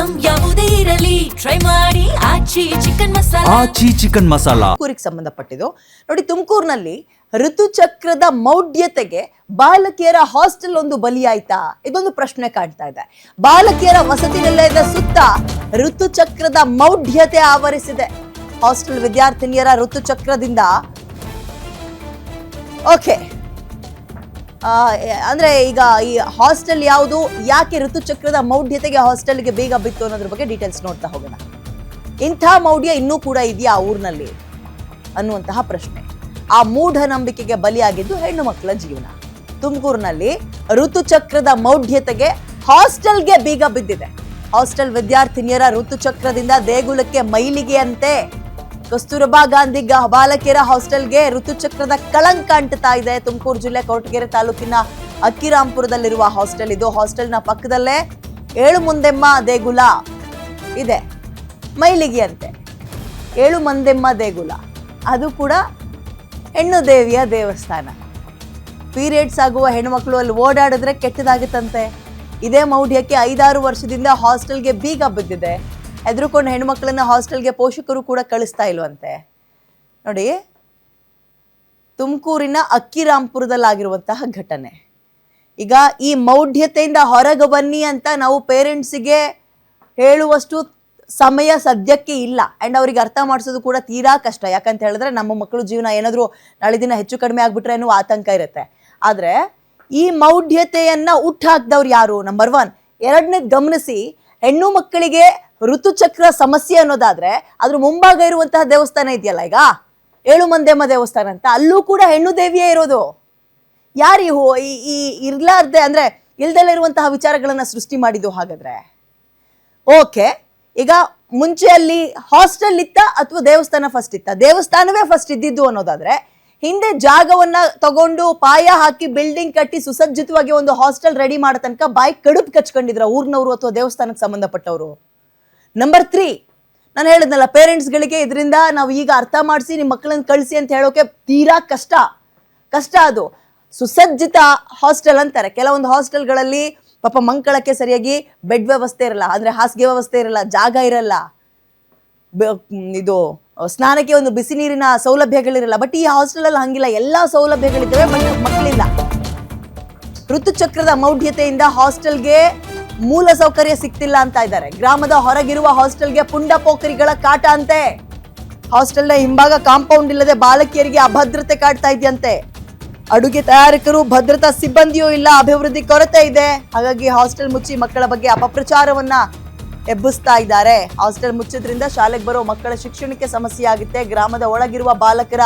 Item ಯಾವುದೇ ಇರಲಿ try ಮಾಡಿ ಆಚಿ ಚಿಕನ್ ಮಸಾಲಾ. ತುಮಕೂರಿಗೆ ಸಂಬಂಧಪಟ್ಟಿದ್ದು ನೋಡಿ. ತುಮಕೂರಿನಲ್ಲಿ ಋತುಚಕ್ರದ ಮೌಢ್ಯತೆಗೆ ಬಾಲಕಿಯರ ಹಾಸ್ಟೆಲ್ ಒಂದು ಬಲಿಯಾಯ್ತಾ? ಇದೊಂದು ಪ್ರಶ್ನೆ ಕಾಣ್ತಾ ಇದೆ. ಬಾಲಕಿಯರ ವಸತಿ ನಿಲಯದ ಸುತ್ತ ಋತುಚಕ್ರದ ಮೌಢ್ಯತೆ ಆವರಿಸಿದೆ. ಹಾಸ್ಟೆಲ್ ವಿದ್ಯಾರ್ಥಿನಿಯರ ಋತುಚಕ್ರದಿಂದ ಓಕೆ ಅಂದ್ರೆ ಈಗ ಈ ಹಾಸ್ಟೆಲ್ ಯಾವುದು, ಯಾಕೆ ಋತುಚಕ್ರದ ಮೌಢ್ಯತೆಗೆ ಹಾಸ್ಟೆಲ್ಗೆ ಬೇಗ ಬಿತ್ತು ಅನ್ನೋದ್ರ ಬಗ್ಗೆ ಡೀಟೇಲ್ಸ್ ನೋಡ್ತಾ ಹೋಗೋಣ. ಇಂಥ ಮೌಢ್ಯ ಇನ್ನೂ ಕೂಡ ಇದೆಯಾ ಆ ಊರಿನಲ್ಲಿ ಅನ್ನುವಂತಹ ಪ್ರಶ್ನೆ. ಆ ಮೂಢನಂಬಿಕೆಗೆ ಬಲಿಯಾಗಿದ್ದು ಹೆಣ್ಣು ಮಕ್ಕಳ ಜೀವನ. ತುಮಕೂರಿನಲ್ಲಿ ಋತುಚಕ್ರದ ಮೌಢ್ಯತೆಗೆ ಹಾಸ್ಟೆಲ್ಗೆ ಬೀಗ ಬಿದ್ದಿದೆ. ಹಾಸ್ಟೆಲ್ ವಿದ್ಯಾರ್ಥಿನಿಯರ ಋತುಚಕ್ರದಿಂದ ದೇಗುಲಕ್ಕೆ ಮೈಲಿಗೆ ಅಂತೆ. ಕಸ್ತೂರಬಾ ಗಾಂಧಿ ಬಾಲಕಿಯರ ಹಾಸ್ಟೆಲ್ಗೆ ಋತುಚಕ್ರದ ಕಳಂಕ ಅಂಟುತ್ತಾ ಇದೆ. ತುಮಕೂರು ಜಿಲ್ಲೆ ಕೊರಟಗೆರೆ ತಾಲೂಕಿನ ಅಕ್ಕಿರಾಂಪುರದಲ್ಲಿರುವ ಹಾಸ್ಟೆಲ್ ಇದು. ಹಾಸ್ಟೆಲ್ನ ಪಕ್ಕದಲ್ಲೇ ಏಳು ಮುಂದೆಮ್ಮ ದೇಗುಲ ಇದೆ. ಮೈಲಿಗೆ ಅಂತೆ ಏಳು ಮಂದೆಮ್ಮ ದೇಗುಲ, ಅದು ಕೂಡ ಹೆಣ್ಣು ದೇವಿಯ ದೇವಸ್ಥಾನ. ಪೀರಿಯಡ್ಸ್ ಆಗುವ ಹೆಣ್ಮಕ್ಳು ಅಲ್ಲಿ ಓಡಾಡಿದ್ರೆ ಕೆಟ್ಟದಾಗುತ್ತಂತೆ. ಇದೇ ಮೌಢ್ಯಕ್ಕೆ 5-6 ವರ್ಷದಿಂದ ಹಾಸ್ಟೆಲ್ಗೆ ಬೀಗ ಬಿದ್ದಿದೆ. ಹೆದರ್ಕೊಂಡು ಹೆಣ್ಮಕ್ಳನ್ನ ಹಾಸ್ಟೆಲ್ಗೆ ಪೋಷಕರು ಕೂಡ ಕಳಿಸ್ತಾ ಇಲ್ವಂತೆ. ನೋಡಿ, ತುಮಕೂರಿನ ಅಕ್ಕಿರಾಂಪುರದಲ್ಲಾಗಿರುವಂತಹ ಘಟನೆ. ಈಗ ಈ ಮೌಢ್ಯತೆಯಿಂದ ಹೊರಗೆ ಬನ್ನಿ ಅಂತ ನಾವು ಪೇರೆಂಟ್ಸಿಗೆ ಹೇಳುವಷ್ಟು ಸಮಯ ಸದ್ಯಕ್ಕೆ ಇಲ್ಲ. ಆ್ಯಂಡ್ ಅವ್ರಿಗೆ ಅರ್ಥ ಮಾಡಿಸೋದು ಕೂಡ ತೀರಾ ಕಷ್ಟ. ಯಾಕಂತ ಹೇಳಿದ್ರೆ ನಮ್ಮ ಮಕ್ಕಳು ಜೀವನ ಏನಾದರೂ ನಾಳೆ ದಿನ ಹೆಚ್ಚು ಕಡಿಮೆ ಆಗ್ಬಿಟ್ರೆ ಅನ್ನೋ ಆತಂಕ ಇರುತ್ತೆ. ಆದರೆ ಈ ಮೌಢ್ಯತೆಯನ್ನ ಹುಟ್ಟಾಕ್ದವ್ರು ಯಾರು? ನಂಬರ್ 1. ಎರಡನೇದು ಗಮನಿಸಿ, ಹೆಣ್ಣು ಮಕ್ಕಳಿಗೆ ಋತುಚಕ್ರ ಸಮಸ್ಯೆ ಅನ್ನೋದಾದ್ರೆ ಅದ್ರ ಮುಂಭಾಗ ಇರುವಂತಹ ದೇವಸ್ಥಾನ ಇದೆಯಲ್ಲ, ಈಗ ಏಳು ಮಂದೆಮ್ಮ ದೇವಸ್ಥಾನ ಅಂತ, ಅಲ್ಲೂ ಕೂಡ ಹೆಣ್ಣು ದೇವಿಯೇ ಇರೋದು. ಯಾರು ಈ ಇರ್ಲಾರ್ದೆ ಅಂದ್ರೆ ಇಲ್ದಲ್ಲೇ ಇರುವಂತಹ ವಿಚಾರಗಳನ್ನ ಸೃಷ್ಟಿ ಮಾಡಿದ್ದು ಹಾಗಾದ್ರೆ? ಓಕೆ, ಈಗ ಮುಂಚೆ ಅಲ್ಲಿ ಹಾಸ್ಟೆಲ್ ಇತ್ತ ಅಥವಾ ದೇವಸ್ಥಾನ ಫಸ್ಟ್ ಇತ್ತ? ದೇವಸ್ಥಾನವೇ ಫಸ್ಟ್ ಇದ್ದಿದ್ದು ಅನ್ನೋದಾದ್ರೆ ಹಿಂದೆ ಜಾಗವನ್ನ ತಗೊಂಡು ಪಾಯ ಹಾಕಿ ಬಿಲ್ಡಿಂಗ್ ಕಟ್ಟಿ ಸುಸಜ್ಜಿತವಾಗಿ ಒಂದು ಹಾಸ್ಟೆಲ್ ರೆಡಿ ಮಾಡೋ ತನಕ ಬಾಯಿ ಕಡುಬು ಕಚ್ಕೊಂಡಿದ್ರ ಊರ್ನವರು ಅಥವಾ ದೇವಸ್ಥಾನಕ್ಕೆ ಸಂಬಂಧಪಟ್ಟವರು. ನಂಬರ್ 3, ನಾನು ಹೇಳಿದ್ನಲ್ಲ, ಪೇರೆಂಟ್ಸ್ಗಳಿಗೆ ಇದರಿಂದ ನಾವು ಈಗ ಅರ್ಥ ಮಾಡಿಸಿ ನಿಮ್ಮ ಮಕ್ಕಳನ್ನ ಕಳಿಸಿ ಅಂತ ಹೇಳೋಕೆ ತೀರಾ ಕಷ್ಟ. ಅದು ಸುಸಜ್ಜಿತ ಹಾಸ್ಟೆಲ್ ಅಂತಾರೆ. ಕೆಲವೊಂದು ಹಾಸ್ಟೆಲ್ಗಳಲ್ಲಿ ಪಾಪ ಮಕ್ಕಳಕ್ಕೆ ಸರಿಯಾಗಿ ಬೆಡ್ ವ್ಯವಸ್ಥೆ ಇರಲ್ಲ, ಅಂದ್ರೆ ಹಾಸಿಗೆ ವ್ಯವಸ್ಥೆ ಇರಲ್ಲ, ಜಾಗ ಇರಲ್ಲ, ಇದು ಸ್ನಾನಕ್ಕೆ ಒಂದು ಬಿಸಿ ನೀರಿನ ಸೌಲಭ್ಯಗಳಿರಲ್ಲ. ಬಟ್ ಈ ಹಾಸ್ಟೆಲ್ ಅಲ್ಲಿ ಹಂಗಿಲ್ಲ, ಎಲ್ಲಾ ಸೌಲಭ್ಯಗಳಿದ್ದಾವೆ, ಬಟ್ ಮಕ್ಕಳಿಲ್ಲ. ಋತುಚಕ್ರದ ಮೌಢ್ಯತೆಯಿಂದ ಹಾಸ್ಟೆಲ್ಗೆ ಮೂಲ ಸೌಕರ್ಯ ಸಿಗ್ತಿಲ್ಲ ಅಂತ ಇದ್ದಾರೆ. ಗ್ರಾಮದ ಹೊರಗಿರುವ ಹಾಸ್ಟೆಲ್ಗೆ ಪುಂಡ ಪೋಖರಿಗಳ ಕಾಟ ಅಂತೆ. ಹಾಸ್ಟೆಲ್ನ ಹಿಂಭಾಗ ಕಾಂಪೌಂಡ್ ಇಲ್ಲದೆ ಬಾಲಕಿಯರಿಗೆ ಅಭದ್ರತೆ ಕಾಡ್ತಾ ಇದೆಯಂತೆ. ಅಡುಗೆ ತಯಾರಕರು, ಭದ್ರತಾ ಸಿಬ್ಬಂದಿಯೂ ಇಲ್ಲ, ಅಭಿವೃದ್ಧಿ ಕೊರತೆ ಇದೆ. ಹಾಗಾಗಿ ಹಾಸ್ಟೆಲ್ ಮುಚ್ಚಿ ಮಕ್ಕಳ ಬಗ್ಗೆ ಅಪಪ್ರಚಾರವನ್ನ ಎಬ್ಬಿಸ್ತಾ ಇದ್ದಾರೆ. ಹಾಸ್ಟೆಲ್ ಮುಚ್ಚೋದ್ರಿಂದ ಶಾಲೆಗೆ ಬರೋ ಮಕ್ಕಳ ಶಿಕ್ಷಣಕ್ಕೆ ಸಮಸ್ಯೆ ಆಗುತ್ತೆ. ಗ್ರಾಮದ ಒಳಗಿರುವ ಬಾಲಕರ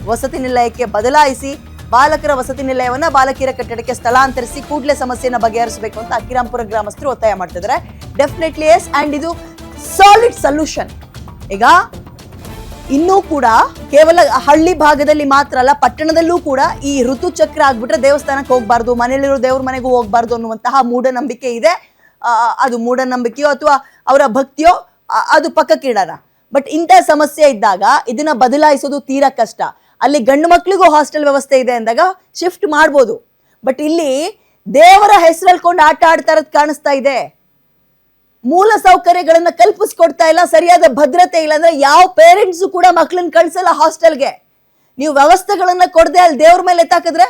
ವಸತಿ ನಿಲಯಕ್ಕೆ ಬದಲಾಯಿಸಿ ಬಾಲಕರ ವಸತಿ ನಿಲಯವನ್ನ ಬಾಲಕಿಯರ ಕಟ್ಟಡಕ್ಕೆ ಸ್ಥಳಾಂತರಿಸಿ ಕೂಡಲೇ ಸಮಸ್ಯೆಯನ್ನು ಬಗೆಹರಿಸಬೇಕು ಅಂತ ಅಕ್ಕಿರಾಂಪುರ ಗ್ರಾಮಸ್ಥರು ಒತ್ತಾಯ ಮಾಡ್ತಿದ್ದಾರೆ. ಡೆಫಿನೆಟ್ಲಿ ಎಸ್, ಅಂಡ್ ಇದು ಸಾಲಿಡ್ ಸೊಲ್ಯೂಷನ್. ಈಗ ಇನ್ನೂ ಕೂಡ ಕೇವಲ ಹಳ್ಳಿ ಭಾಗದಲ್ಲಿ ಮಾತ್ರ ಅಲ್ಲ, ಪಟ್ಟಣದಲ್ಲೂ ಕೂಡ ಈ ಋತುಚಕ್ರ ಆಗ್ಬಿಟ್ರೆ ದೇವಸ್ಥಾನಕ್ಕೆ ಹೋಗ್ಬಾರ್ದು, ಮನೆಯಲ್ಲಿರೋ ದೇವ್ರ ಮನೆಗೂ ಹೋಗ್ಬಾರ್ದು ಅನ್ನುವಂತಹ ಮೂಢನಂಬಿಕೆ ಇದೆ. ಅದು ಮೂಢನಂಬಿಕೆಯೋ ಅಥವಾ ಅವರ ಭಕ್ತಿಯೋ ಅದು ಪಕ್ಕಕ್ಕಿಡೋಣ. ಬಟ್ ಇಂಥ ಸಮಸ್ಯೆ ಇದ್ದಾಗ ಇದನ್ನ ಬದಲಾಯಿಸೋದು ತೀರಾ ಕಷ್ಟ. ಅಲ್ಲಿ ಗಂಡು ಮಕ್ಕಳಿಗೂ ಹಾಸ್ಟೆಲ್ ವ್ಯವಸ್ಥೆ ಇದೆ ಅಂದಾಗ ಶಿಫ್ಟ್ ಮಾಡ್ಬೋದು. ಬಟ್ ಇಲ್ಲಿ ದೇವರ ಹೆಸರಲ್ಕೊಂಡು ಆಟ ಆಡ್ತಾ ಇರೋದು ಕಾಣಿಸ್ತಾ ಇದೆ. ಮೂಲ ಸೌಕರ್ಯಗಳನ್ನ ಕಲ್ಪಿಸ್ಕೊಡ್ತಾ ಇಲ್ಲ, ಸರಿಯಾದ ಭದ್ರತೆ ಇಲ್ಲ. ಅಂದ್ರೆ ಯಾವ ಪೇರೆಂಟ್ಸು ಕೂಡ ಮಕ್ಕಳನ್ನ ಕಳ್ಸಲ್ಲ ಹಾಸ್ಟೆಲ್ಗೆ. ನೀವು ವ್ಯವಸ್ಥೆಗಳನ್ನ ಕೊಡದೆ ಅಲ್ಲಿ ದೇವ್ರ ಮೇಲೆ ಎತ್ತಾಕಿದ್ರೆ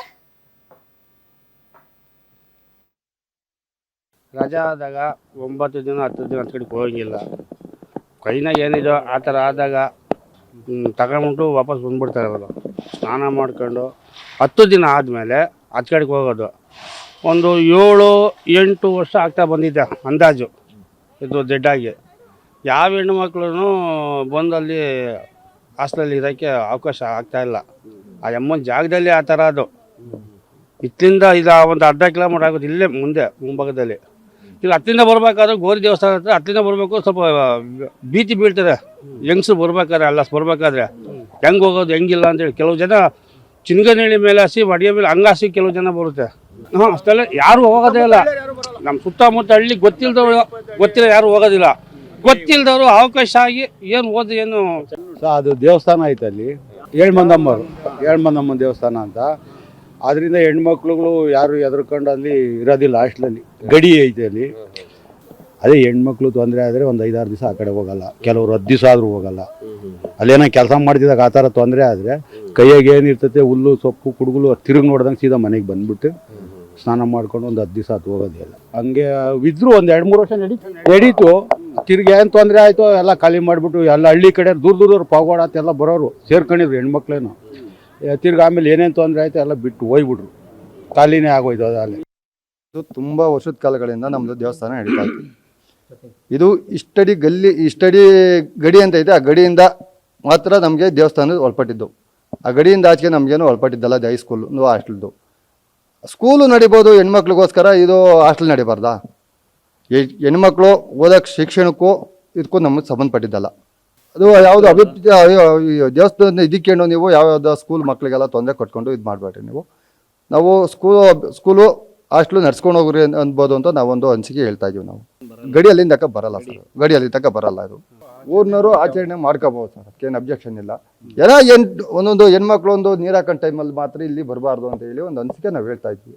ರಜಾ ಆದಾಗ 9 ದಿನ 10 ದಿನ ಅಂತ ಕಡೆ ಹೋಗಂಗಿಲ್ಲ. ಕೈನಾಗ ಏನಿದೋ ಆ ಥರ ಆದಾಗ ತಗೊಂಡ್ಬಿಟ್ಟು ವಾಪಸ್ ಬಂದ್ಬಿಡ್ತಾರೆ ಅವರು. ಸ್ನಾನ ಮಾಡ್ಕೊಂಡು 10 ದಿನ ಆದಮೇಲೆ ಹತ್ತು ಕಡೆಗೆ ಹೋಗೋದು. ಒಂದು 7-8 ವರ್ಷ ಆಗ್ತಾ ಬಂದಿದ್ದೆ ಅಂದಾಜು. ಇದು ದೊಡ್ಡಾಗಿ ಯಾವ ಹೆಣ್ಣು ಮಕ್ಕಳು ಬಂದಲ್ಲಿ ಹಾಸ್ಟೆಲಲ್ಲಿ ಇರೋಕ್ಕೆ ಅವಕಾಶ ಆಗ್ತಾಯಿಲ್ಲ. ಆ ಅಮ್ಮನ ಜಾಗದಲ್ಲಿ ಆ ಥರ ಅದು. ಇಲ್ಲಿಂದ ಒಂದು ಅರ್ಧ ಕಿಲೋಮೀಟರ್ ಆಗೋದು, ಇಲ್ಲೇ ಮುಂದೆ ಮುಂಭಾಗದಲ್ಲಿ. ಇಲ್ಲಿ ಹತ್ತಿಂದ ಬರ್ಬೇಕಾದ್ರೆ ಗೋರಿ ದೇವಸ್ಥಾನ ಹತ್ರ ಹತ್ತಿಂದ ಬರಬೇಕು, ಸ್ವಲ್ಪ ಭೀತಿ ಬೀಳ್ತದೆ ಹೆಂಗ್ಸರು ಬರ್ಬೇಕಾದ್ರೆ. ಅಲ್ಲ ಬರ್ಬೇಕಾದ್ರೆ ಹೆಂಗೆ ಹೋಗೋದು ಹೆಂಗಿಲ್ಲ ಅಂತೇಳಿ ಕೆಲವು ಜನ ಚಿನ್ಗನಹಳ್ಳಿ ಮೇಲೆ ಹಸಿ ಅಡಿಗೆ ಮೇಲೆ ಹಂಗಾಸಿ ಕೆಲವು ಜನ ಬರುತ್ತೆ. ಅಷ್ಟೆಲ್ಲ ಯಾರು ಹೋಗೋದೇ ಇಲ್ಲ. ನಮ್ಮ ಸುತ್ತಮುತ್ತ ಹಳ್ಳಿ ಗೊತ್ತಿಲ್ಲ ಯಾರು ಹೋಗೋದಿಲ್ಲ. ಗೊತ್ತಿಲ್ಲದವರು ಅವಕಾಶ ಆಗಿ ಏನು ಏನು ಅದು ದೇವಸ್ಥಾನ ಐತೆ ಅಲ್ಲಿ, ಏಳ್ಮಂದಮ್ಮನ ದೇವಸ್ಥಾನ ಅಂತ. ಅದರಿಂದ ಹೆಣ್ಮಕ್ಳುಗಳು ಯಾರು ಹೆದರ್ಕೊಂಡು ಅಲ್ಲಿ ಇರೋದಿಲ್ಲ. ಹಾಸ್ಟೆಲಲ್ಲಿ ಗಡಿ ಐತೆ ಅಲ್ಲಿ. ಅದೇ ಹೆಣ್ಮಕ್ಳು ತೊಂದರೆ ಆದರೆ ಒಂದು 5-6 ದಿವಸ ಆ ಕಡೆ ಹೋಗಲ್ಲ, ಕೆಲವರು 10 ದಿವಸ ಆದರೂ ಹೋಗಲ್ಲ. ಅಲ್ಲೇನೋ ಕೆಲಸ ಮಾಡ್ತಿದ್ದಾಗ ಆ ಥರ ತೊಂದರೆ ಆದರೆ ಕೈಯಾಗ ಏನಿರ್ತೈತೆ ಹುಲ್ಲು ಸೊಪ್ಪು ಕುಡುಗುಲು ತಿರುಗಿ ನೋಡ್ದಂಗೆ ಸೀದಾ ಮನೆಗೆ ಬಂದ್ಬಿಟ್ಟು ಸ್ನಾನ ಮಾಡ್ಕೊಂಡು ಒಂದು 10 ದಿವಸ ಅದು ಹೋಗೋದೇ ಇಲ್ಲ. ಹಂಗೆ ಇದ್ರು ಒಂದು 2-3 ವರ್ಷ ನಡೀತು. ತಿರ್ಗಿ ಏನು ತೊಂದರೆ ಆಯಿತು ಎಲ್ಲ ಖಾಲಿ ಮಾಡಿಬಿಟ್ಟು ಎಲ್ಲ ಹಳ್ಳಿ ಕಡೆ ದೂರ ಪಾಗೋಡ ಎಲ್ಲ ಬರೋರು ಸೇರ್ಕೊಂಡಿದ್ರು ಹೆಣ್ಮಕ್ಳೇನು. ತಿರ್ಗಿ ಆಮೇಲೆ ಏನೇನು ತೊಂದರೆ ಆಯಿತು ಎಲ್ಲ ಬಿಟ್ಟು ಹೋಗ್ಬಿಟ್ರು, ಖಾಲಿನೇ ಆಗೋಯ್ತು ಅದು ಅಲ್ಲಿ. ಇದು ತುಂಬ ವರ್ಷದ ಕಾಲಗಳಿಂದ ನಮ್ಮದು ದೇವಸ್ಥಾನ ನಡೀತಾ ಇತ್ತು. ಇದು ಇಷ್ಟಡಿ ಗಡಿ ಅಂತ ಐತೆ, ಆ ಗಡಿಯಿಂದ ಮಾತ್ರ ನಮಗೆ ದೇವಸ್ಥಾನ ಒಳಪಟ್ಟಿದ್ದು. ಆ ಗಡಿಯಿಂದ ಆಚೆಗೆ ನಮಗೇನು ಒಳಪಟ್ಟಿದ್ದಲ್ಲ. ಅದು ಹೈಸ್ಕೂಲು ಹಾಸ್ಟೆಲ್ದು. ಸ್ಕೂಲು ನಡಿಬೋದು, ಹೆಣ್ಮಕ್ಳಿಗೋಸ್ಕರ ಇದು ಹಾಸ್ಟೆಲ್ ನಡಿಬಾರ್ದಾ? ಹೆಣ್ಮಕ್ಳು ಓದೋಕ್ಕೆ ಶಿಕ್ಷಣಕ್ಕೂ ಇದಕ್ಕೂ ನಮಗೆ ಸಂಬಂಧಪಟ್ಟಿದ್ದಲ್ಲ. ಅದು ಯಾವುದು ದೇವಸ್ಥಾನ ಇದಕ್ಕೇನು ನೀವು ಯಾವ್ಯಾವ್ದು ಸ್ಕೂಲ್ ಮಕ್ಕಳಿಗೆಲ್ಲ ತೊಂದರೆ ಕೊಟ್ಕೊಂಡು ಇದು ಮಾಡಬೇಡ್ರಿ ನೀವು. ನಾವು ಸ್ಕೂಲು ಹಾಸ್ಟ್ಲು ನಡ್ಸ್ಕೊಂಡು ಹೋಗ್ರಿ ಅನ್ಬೋದು ಅಂತ ನಾವೊಂದು ಅನಿಸಿಕೆ ಹೇಳ್ತಾ ಇದೀವಿ. ನಾವು ಗಡಿಯಲ್ಲಿ ತಕ್ಕ ಬರಲ್ಲ ಸರ್, ಗಡಿಯಲ್ಲಿ ತಕ್ಕ ಬರಲ್ಲ. ಇದು ಊರಿನವರು ಆಚರಣೆ ಮಾಡ್ಕೋಬೋದು ಸರ್, ಅದಕ್ಕೇನು ಅಬ್ಜೆಕ್ಷನ್ ಇಲ್ಲ. ಒಂದೊಂದು ಹೆಣ್ಮಕ್ಳು ಒಂದು ನೀರು ಹಾಕೋ ಟೈಮಲ್ಲಿ ಮಾತ್ರ ಇಲ್ಲಿ ಬರಬಾರ್ದು ಅಂತ ಹೇಳಿ ಒಂದು ಅನಿಸಿಕೆ ನಾವು ಹೇಳ್ತಾ ಇದ್ವಿ.